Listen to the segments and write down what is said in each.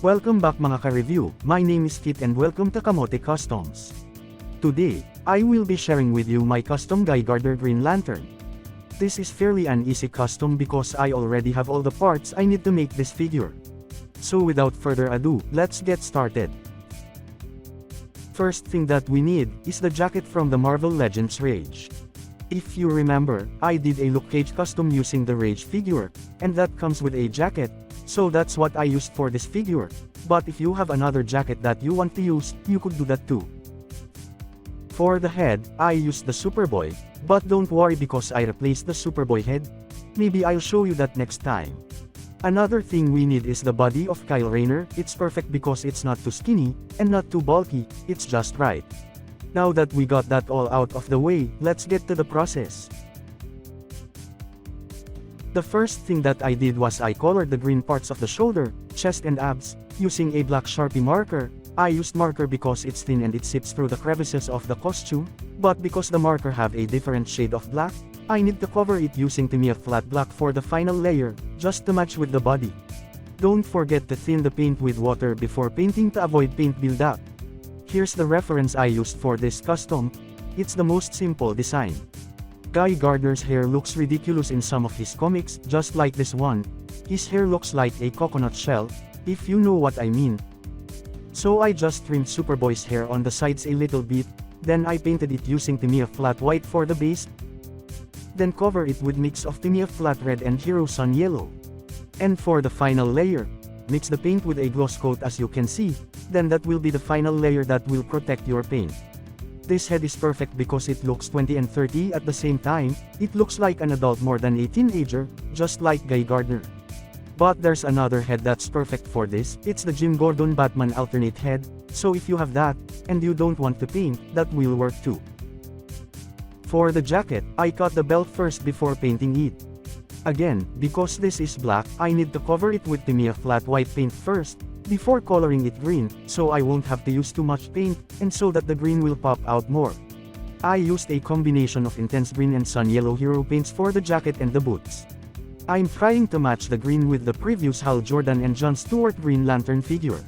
Welcome back mga ka-review, my name is Kit and welcome to Kamote Customs. Today, I will be sharing with you my custom Gardner Green Lantern. This is fairly an easy custom because I already have all the parts I need to make this figure. So without further ado, let's get started. First thing that we need is the jacket from the Marvel Legends Rage. If you remember, I did a Luke Cage custom using the Rage figure, and that comes with a jacket, so that's what I used for this figure. But if you have another jacket that you want to use, you could do that too. For the head, I used the Superboy, but don't worry because I replaced the Superboy head. Maybe I'll show you that next time. Another thing we need is the body of Kyle Rayner. It's perfect because it's not too skinny, and not too bulky, it's just right. Now that we got that all out of the way, let's get to the process. The first thing that I did was I colored the green parts of the shoulder, chest and abs, using a black Sharpie marker. I used marker because it's thin and it seeps through the crevices of the costume, but because the marker have a different shade of black, I need to cover it using Tamiya flat black for the final layer, just to match with the body. Don't forget to thin the paint with water before painting to avoid paint buildup. Here's the reference I used for this custom. It's the most simple design. Gardner's hair looks ridiculous in some of his comics, just like this one. His hair looks like a coconut shell, if you know what I mean. So I just trimmed Superboy's hair on the sides a little bit, then I painted it using Tamiya flat white for the base. Then cover it with mix of Tamiya flat red and Hero Sun yellow. And for the final layer, mix the paint with a gloss coat as you can see, then that will be the final layer that will protect your paint. This head is perfect because it looks 20 and 30 at the same time. It looks like an adult more than a teenager, just like Gardner. But there's another head that's perfect for this. It's the Jim Gordon Batman alternate head, so if you have that, and you don't want to paint, that will work too. For the jacket, I cut the belt first before painting it. Again, because this is black, I need to cover it with Tamiya flat white paint first, before coloring it green, so I won't have to use too much paint, and so that the green will pop out more. I used a combination of intense green and sun yellow hero paints for the jacket and the boots. I'm trying to match the green with the previous Hal Jordan and Jon Stewart Green Lantern figure.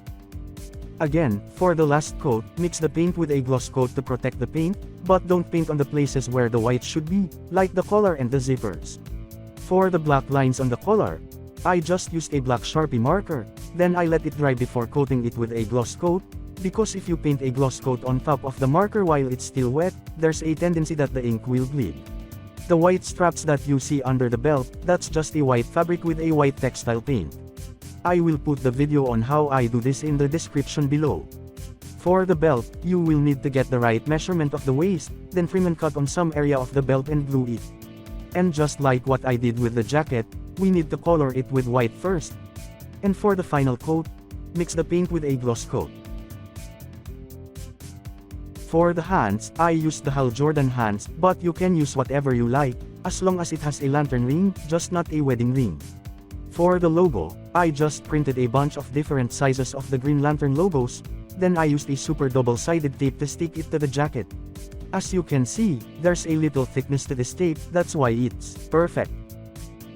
Again, for the last coat, mix the paint with a gloss coat to protect the paint, but don't paint on the places where the white should be, like the collar and the zippers. For the black lines on the collar, I just used a black Sharpie marker, then I let it dry before coating it with a gloss coat, because if you paint a gloss coat on top of the marker while it's still wet, there's a tendency that the ink will bleed. The white straps that you see under the belt, that's just a white fabric with a white textile paint. I will put the video on how I do this in the description below. For the belt, you will need to get the right measurement of the waist, then trim and cut on some area of the belt and glue it. And just like what I did with the jacket, we need to color it with white first. And for the final coat, mix the paint with a gloss coat. For the hands, I used the Hal Jordan hands, but you can use whatever you like, as long as it has a lantern ring, just not a wedding ring. For the logo, I just printed a bunch of different sizes of the Green Lantern logos, then I used a super double-sided tape to stick it to the jacket. As you can see, there's a little thickness to this tape, that's why it's perfect.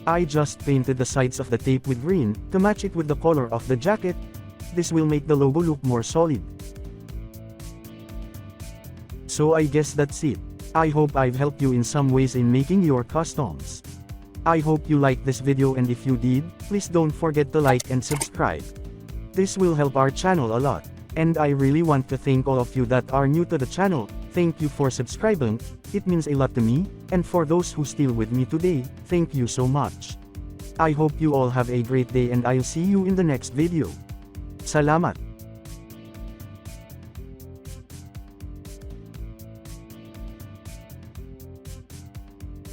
I just painted the sides of the tape with green, to match it with the color of the jacket. This will make the logo look more solid. So I guess that's it. I hope I've helped you in some ways in making your customs. I hope you liked this video, and if you did, please don't forget to like and subscribe. This will help our channel a lot. And I really want to thank all of you that are new to the channel. Thank you for subscribing, it means a lot to me, and for those who still with me today, thank you so much. I hope you all have a great day and I'll see you in the next video. Salamat!